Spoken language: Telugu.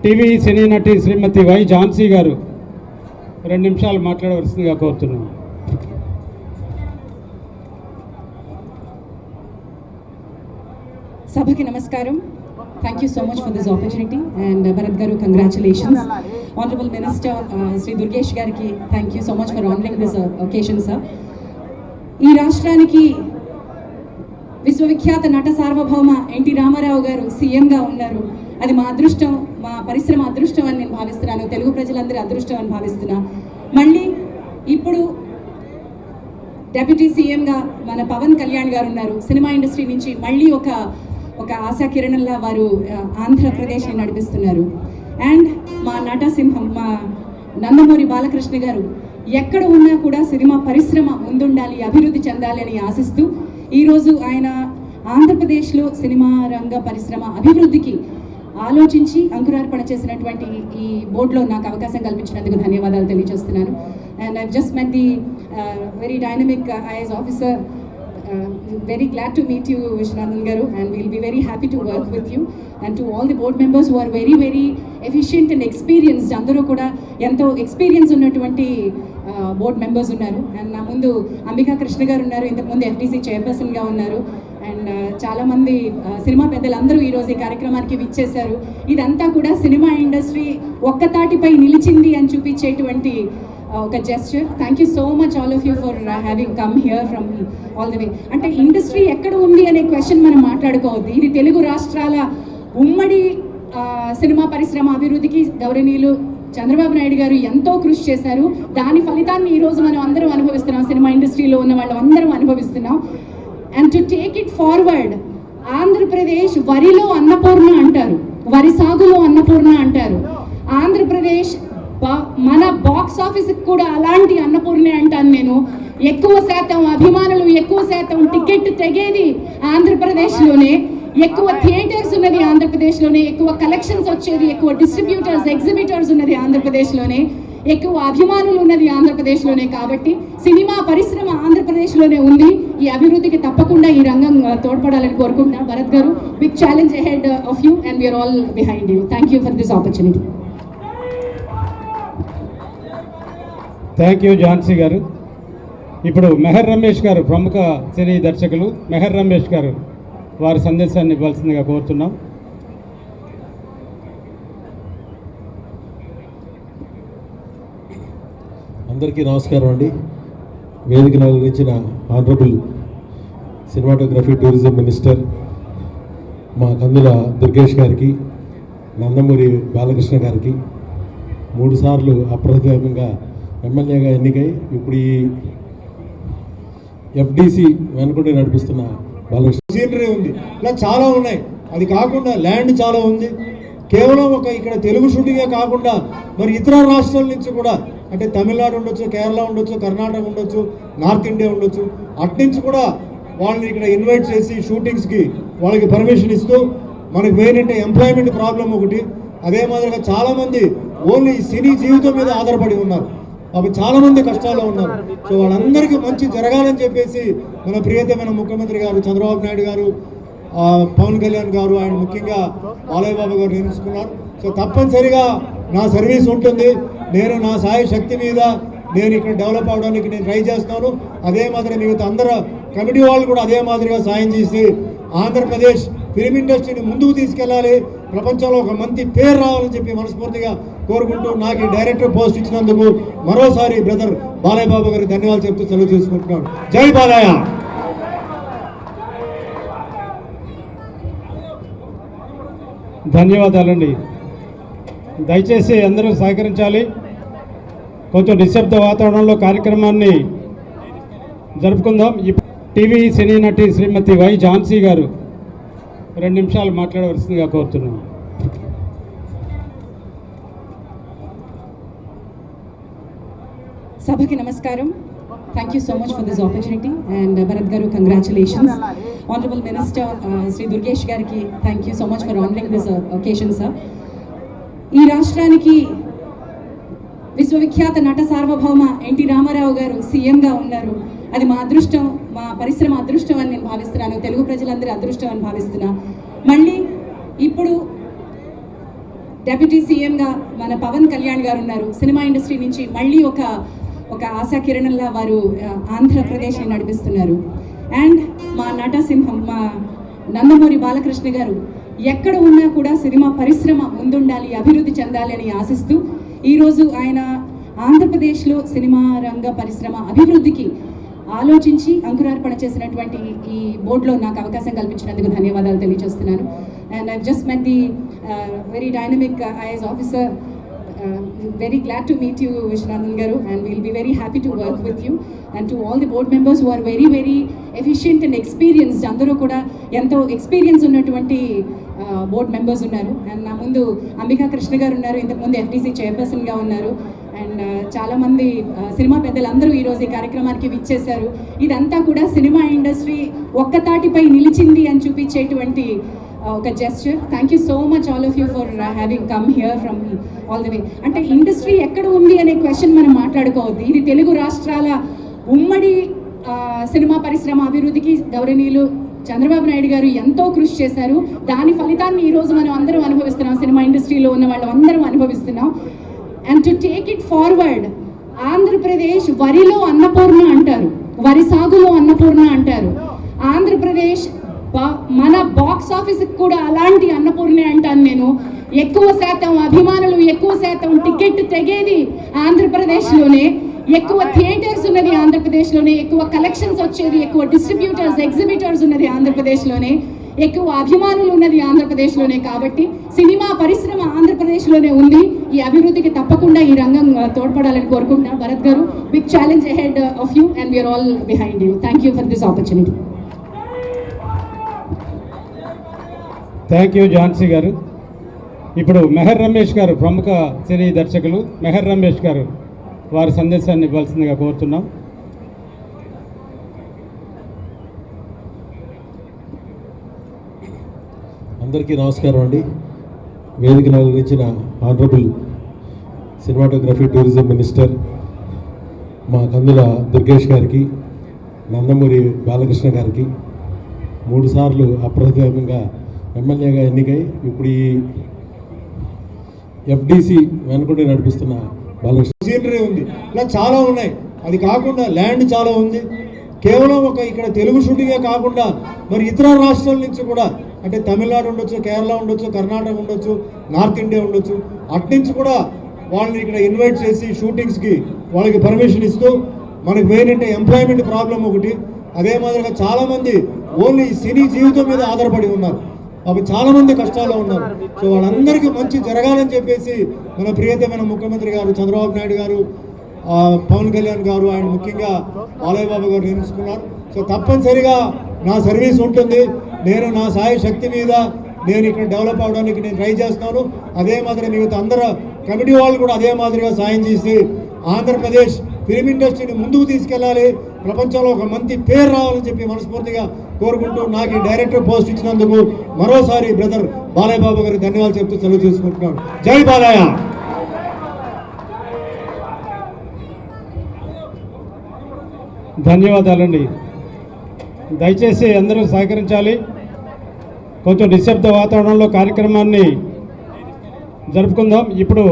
టీవీ సినీ నటి శ్రీమతి వై ఝాన్సీ గారు 2 నిమిషాలు మాట్లాడవలసిందిగా కోరుతున్నాను. సభకి నమస్కారం. Thank you so much for this opportunity and Bharat Garu, congratulations. Honorable Minister Sri Durgesh Gariki, thank you so much for honoring this occasion, sir. ఈ రాష్ట్రానికి విశ్వవిఖ్యాత నట సార్వభౌమ ఎన్టీ రామారావు గారు సీఎంగా ఉన్నారు. అది మా అదృష్టం, మా పరిశ్రమ అదృష్టం అని నేను భావిస్తున్నాను. తెలుగు ప్రజలందరి అదృష్టం అని భావిస్తున్నా. మళ్ళీ ఇప్పుడు డెప్యూటీ సీఎంగా మన పవన్ కళ్యాణ్ గారు ఉన్నారు. సినిమా ఇండస్ట్రీ నుంచి మళ్ళీ ఒక ఆశా కిరణంలా వారు ఆంధ్రప్రదేశ్ని నడిపిస్తున్నారు. అండ్ మా నటసింహం మా నందమూరి బాలకృష్ణ గారు ఎక్కడ ఉన్నా కూడా సినిమా పరిశ్రమ ముందుండాలి, అభివృద్ధి చెందాలి అని ఆశిస్తూ ఈరోజు ఆయన ఆంధ్రప్రదేశ్లో సినిమా రంగ పరిశ్రమ అభివృద్ధికి ఆలోచించి అంకురార్పణ చేసినటువంటి ఈ బోర్డులో నాకు అవకాశం కల్పించినందుకు ధన్యవాదాలు తెలియజేస్తున్నాను. And I've just met the very dynamic IAS officer. Very glad to meet you, Vishwanathan Garu, and we'll be very happy to work with you. And to all the board members who are very, very efficient and experienced, అందరూ కూడా ఎంతో ఎక్స్పీరియన్స్ ఉన్నటువంటి బోర్డ్ మెంబర్స్ ఉన్నారు. అండ్ నా ముందు అంబికా కృష్ణ గారు ఉన్నారు, ఇంతకుముందు ఎఫ్టీసీ చైర్పర్సన్గా ఉన్నారు. అండ్ చాలామంది సినిమా పెద్దలందరూ ఈరోజు ఈ కార్యక్రమానికి విచ్చేశారు. ఇదంతా కూడా సినిమా ఇండస్ట్రీ ఒక్కతాటిపై నిలిచింది అని చూపించేటువంటి ఒక gesture. Thank you so much all of you for having come here from all the way. అంటే ఇండస్ట్రీ ఎక్కడ ఉంది అనే క్వశ్చన్ మనం మాట్లాడుకోవద్దు. ఇది తెలుగు రాష్ట్రాల ఉమ్మడి సినిమా పరిశ్రమ అభివృద్ధికి గౌరవనీయులు చంద్రబాబు నాయుడు గారు ఎంతో కృషి చేశారు. దాని ఫలితాన్ని ఈరోజు మనం అందరం అనుభవిస్తున్నాం, సినిమా ఇండస్ట్రీలో ఉన్న వాళ్ళు అందరం అనుభవిస్తున్నాం. And to take it forward, Andhra Pradesh వరిలో అన్నపూర్ణ అంటారు, వరి సాగులో అన్నపూర్ణ అంటారు. ఆంధ్రప్రదేశ్ మన బాక్స్ ఆఫీస్కి కూడా అలాంటి అన్నపూర్ణే అంటాను నేను. ఎక్కువ శాతం అభిమానులు, ఎక్కువ శాతం టికెట్ తెగేది ఆంధ్రప్రదేశ్లోనే, ఎక్కువ థియేటర్స్ ఉన్నది ఆంధ్రప్రదేశ్లోనే, ఎక్కువ కలెక్షన్స్ వచ్చేది, ఎక్కువ డిస్ట్రిబ్యూటర్స్ ఎగ్జిబిటర్స్ ఉన్నది ఆంధ్రప్రదేశ్లోనే, ఎక్కువ అభిమానులు ఉన్నది ఆంధ్రప్రదేశ్లోనే. కాబట్టి సినిమా పరిశ్రమ ఆంధ్రప్రదేశ్లోనే ఉంది. ఈ అభివృద్ధికి తప్పకుండా ఈ రంగం తోడ్పడాలని కోరుకుంటున్నా. భరత్ గారు, big challenge ahead of you and we are all behind you. Thank you for this opportunity. Thank you Jhansi గారు. ఇప్పుడు మెహర్ రమేష్ గారు, ప్రముఖ సినీ దర్శకులు మెహర్ రమేష్ గారు వారి సందేశాన్ని ఇవ్వాల్సిందిగా కోరుతున్నాం. అందరికీ నమస్కారం అండి. వేదికను అలంకరించిన ఆనరబుల్ సినిమాటోగ్రఫీ టూరిజం మినిస్టర్ మా కందుల దుర్గేష్ గారికి, నందమూరి బాలకృష్ణ గారికి, 3 సార్లు అప్రతిహతంగా ఎమ్మెల్యేగా ఎన్నికై ఇప్పుడు ఈ ఎఫ్డీసీ వెనుకుంటే నడిపిస్తున్న బాలకృష్ణ. సీనరీ ఉంది, ఇలా చాలా ఉన్నాయి. అది కాకుండా ల్యాండ్ చాలా ఉంది. కేవలం ఇక్కడ తెలుగు షూటింగే కాకుండా మరి ఇతర రాష్ట్రాల నుంచి కూడా, అంటే తమిళనాడు ఉండొచ్చు, కేరళ ఉండొచ్చు, కర్ణాటక ఉండొచ్చు, నార్త్ ఇండియా ఉండొచ్చు, అట్నుంచి కూడా వాళ్ళని ఇక్కడ ఇన్వైట్ చేసి షూటింగ్స్కి వాళ్ళకి పర్మిషన్ ఇస్తూ, మనకి మెయిన్ అంటే ఎంప్లాయ్మెంట్ ప్రాబ్లం ఒకటి. అదే మాదిరిగా చాలామంది ఓన్లీ సినీ జీవితం మీద ఆధారపడి ఉన్నారు. అవి చాలామంది కష్టాల్లో ఉన్నారు. సో వాళ్ళందరికీ మంచి జరగాలని చెప్పేసి మన ప్రియతమైన ముఖ్యమంత్రి గారు చంద్రబాబు నాయుడు గారు, పవన్ కళ్యాణ్ గారు, ఆయన ముఖ్యంగా బాలయ్య బాబు గారు నిర్ణయించుకున్నారు. సో తప్పనిసరిగా నా సర్వీస్ ఉంటుంది. నేను నా సాయి శక్తి మీద నేను ఇక్కడ డెవలప్ అవడానికి నేను ట్రై చేస్తాను. అదే మాదిరిగా మిగతా అందరూ కమిటీ వాళ్ళు కూడా అదే మాదిరిగా సాయం చేసి ఆంధ్రప్రదేశ్ ఫిలిం ఇండస్ట్రీని ముందుకు తీసుకెళ్ళాలి, ప్రపంచంలో ఒక మంచి పేరు రావాలని చెప్పి మనస్ఫూర్తిగా కోరుకుంటూ నాకు ఈ డైరెక్టర్ పోస్ట్ ఇచ్చినందుకు మరోసారి బ్రదర్ బాలయ్య బాబు గారికి ధన్యవాదాలు చెప్తూ సెలవు తీసుకుంటున్నాను. జై బాలయ్య. ధన్యవాదాలండి. దయచేసి అందరూ సహకరించాలి. కొంచెం నిశ్శబ్ద వాతావరణంలో కార్యక్రమాన్ని జరుపుకుందాం. టీవీ సినీ నటి శ్రీమతి వై ఝాన్సీ గారు 2 నిమిషాలు మాట్లాడవలసిందిగా కోరుతున్నాను. సభకి నమస్కారం. Thank you so much for this opportunity and Bharat Garu, congratulations. Honorable Minister Sri Durgesh Gariki, thank you so much for honoring this occasion, sir. ఈ రాష్ట్రానికి విశ్వవిఖ్యాత నట సార్వభౌమ ఎన్టీ రామారావు గారు సీఎంగా ఉన్నారు. అది మా అదృష్టం, మా పరిశ్రమ అదృష్టం అని నేను భావిస్తున్నాను. తెలుగు ప్రజలందరి అదృష్టం అని భావిస్తున్నా. మళ్ళీ ఇప్పుడు డెప్యూటీ సీఎంగా మన పవన్ కళ్యాణ్ గారు ఉన్నారు. సినిమా ఇండస్ట్రీ నుంచి మళ్ళీ ఒక ఆశా కిరణంలా వారు ఆంధ్రప్రదేశ్ని నడిపిస్తున్నారు. అండ్ మా నటసింహం మా నందమూరి బాలకృష్ణ గారు ఎక్కడ ఉన్నా కూడా సినిమా పరిశ్రమ ముందుండాలి, అభివృద్ధి చెందాలి అని ఆశిస్తూ ఈరోజు ఆయన ఆంధ్రప్రదేశ్లో సినిమా రంగ పరిశ్రమ అభివృద్ధికి ఆలోచించి అంకురార్పణ చేసినటువంటి ఈ బోర్డులో నాకు అవకాశం కల్పించినందుకు ధన్యవాదాలు తెలియజేస్తున్నాను. And I just met the very dynamic IAS officer. Very glad to meet you, Vishwanathan Garu, and we'll be very happy to work with you. And to all the board members who are very, very efficient and experienced, అందరూ కూడా ఎంతో ఎక్స్పీరియన్స్ ఉన్నటువంటి బోర్డ్ మెంబర్స్ ఉన్నారు. అండ్ నా ముందు అంబికా కృష్ణ గారు ఉన్నారు, ఇంతకుముందు FDC చైర్పర్సన్గా ఉన్నారు. అండ్ చాలామంది సినిమా పెద్దలందరూ ఈరోజు ఈ కార్యక్రమానికి విచ్చేశారు. ఇదంతా కూడా సినిమా ఇండస్ట్రీ ఒక్కతాటిపై నిలిచింది అని చూపించేటువంటి ఒక gesture. Thank you so much all of you for having come here from all the way. అంటే ఇండస్ట్రీ ఎక్కడ ఉంది అనే క్వశ్చన్ మనం మాట్లాడుకోవద్దు. ఇది తెలుగు రాష్ట్రాల ఉమ్మడి సినిమా పరిశ్రమ అభివృద్ధికి గౌరవనీయులు చంద్రబాబు నాయుడు గారు ఎంతో కృషి చేశారు. దాని ఫలితాన్ని ఈరోజు మనం అందరం అనుభవిస్తున్నాం, సినిమా ఇండస్ట్రీలో ఉన్న వాళ్ళు అందరం అనుభవిస్తున్నాం. And to take it forward, Andhra Pradesh వరిలో అన్నపూర్ణ అంటారు, వరి సాగులో అన్నపూర్ణ అంటారు. ఆంధ్రప్రదేశ్ మన బాక్స్ ఆఫీస్కి కూడా అలాంటి అన్నపూర్ణే అంటాను నేను. ఎక్కువ శాతం అభిమానులు, ఎక్కువ శాతం టికెట్ తెగేది ఆంధ్రప్రదేశ్లోనే, ఎక్కువ థియేటర్స్ ఉన్నది ఆంధ్రప్రదేశ్లోనే, ఎక్కువ కలెక్షన్స్ వచ్చేది, ఎక్కువ డిస్ట్రిబ్యూటర్స్, ఎగ్జిబిటర్స్ ఉన్నది ఆంధ్రప్రదేశ్లోనే, ఎక్కువ అభిమానులు ఉన్నది ఆంధ్రప్రదేశ్లోనే. కాబట్టి సినిమా పరిశ్రమ ఆంధ్రప్రదేశ్లోనే ఉంది. ఈ అభివృద్ధికి తప్పకుండా ఈ రంగం తోడ్పడాలని కోరుకుంటున్నా. భరత్ గారు, big challenge ahead of you and we are all behind you. Thank you for this opportunity. Thank you Jhansi గారు. ఇప్పుడు మెహర్ రమేష్ గారు, ప్రముఖ సినీ దర్శకులు మెహర్ రమేష్ గారు వారి సందేశాన్ని ఇవ్వాల్సిందిగా కోరుతున్నాం. అందరికీ నమస్కారం అండి. వేదికను అలంకరించిన ఆనరబుల్ సినిమాటోగ్రఫీ టూరిజం మినిస్టర్ మా కందుల దుర్గేష్ గారికి, నందమూరి బాలకృష్ణ గారికి, 3 సార్లు అప్రతిహతంగా ఎమ్మెల్యేగా ఎన్నికై ఇప్పుడు ఈ FDC వెనుకుంటే నడిపిస్తున్న బాలకృష్ణ. సీనరీ ఉంది, ఇలా చాలా ఉన్నాయి. అది కాకుండా ల్యాండ్ చాలా ఉంది. కేవలం ఇక్కడ తెలుగు షూటింగే కాకుండా మరి ఇతర రాష్ట్రాల నుంచి కూడా, అంటే తమిళనాడు ఉండొచ్చు, కేరళ ఉండొచ్చు, కర్ణాటక ఉండొచ్చు, నార్త్ ఇండియా ఉండొచ్చు, అట్నుంచి కూడా వాళ్ళని ఇక్కడ ఇన్వైట్ చేసి షూటింగ్స్కి వాళ్ళకి పర్మిషన్ ఇస్తూ, మనకి మెయిన్ అంటే ఎంప్లాయ్మెంట్ ప్రాబ్లం ఒకటి. అదే మాదిరిగా చాలామంది ఓన్లీ సినీ జీవితం మీద ఆధారపడి ఉన్నారు. అవి చాలామంది కష్టాల్లో ఉన్నారు. సో వాళ్ళందరికీ మంచి జరగాలని చెప్పేసి మన ప్రియతమైన ముఖ్యమంత్రి గారు చంద్రబాబు నాయుడు గారు, పవన్ కళ్యాణ్ గారు, ఆయన ముఖ్యంగా బాలయ్య బాబు గారు నియమించుకున్నారు. సో తప్పనిసరిగా నా సర్వీస్ ఉంటుంది. నేను నా సాయ శక్తి మీద నేను ఇక్కడ డెవలప్ అవడానికి నేను ట్రై చేస్తాను. అదే మాదిరి మిగతా అందరూ కమిటీ వాళ్ళు కూడా అదే మాదిరిగా సాయం చేసి ఆంధ్రప్రదేశ్ ఫిలిం ఇండస్ట్రీని ముందుకు తీసుకెళ్ళాలి, ప్రపంచంలో ఒక మంచి పేరు రావాలని చెప్పి మనస్ఫూర్తిగా కోరుకుంటూ నాకు ఈ డైరెక్టర్ పోస్ట్ ఇచ్చినందుకు మరోసారి బ్రదర్ బాలయ్య బాబు గారికి ధన్యవాదాలు చెప్తూ సెలవు తీసుకుంటున్నాను. జై బాలయ్య. ధన్యవాదాలండి. దయచేసి అందరూ సహకరించాలి. కొంచెం నిశ్శబ్ద వాతావరణంలో కార్యక్రమాన్ని జరుపుకుందాం. ఇప్పుడు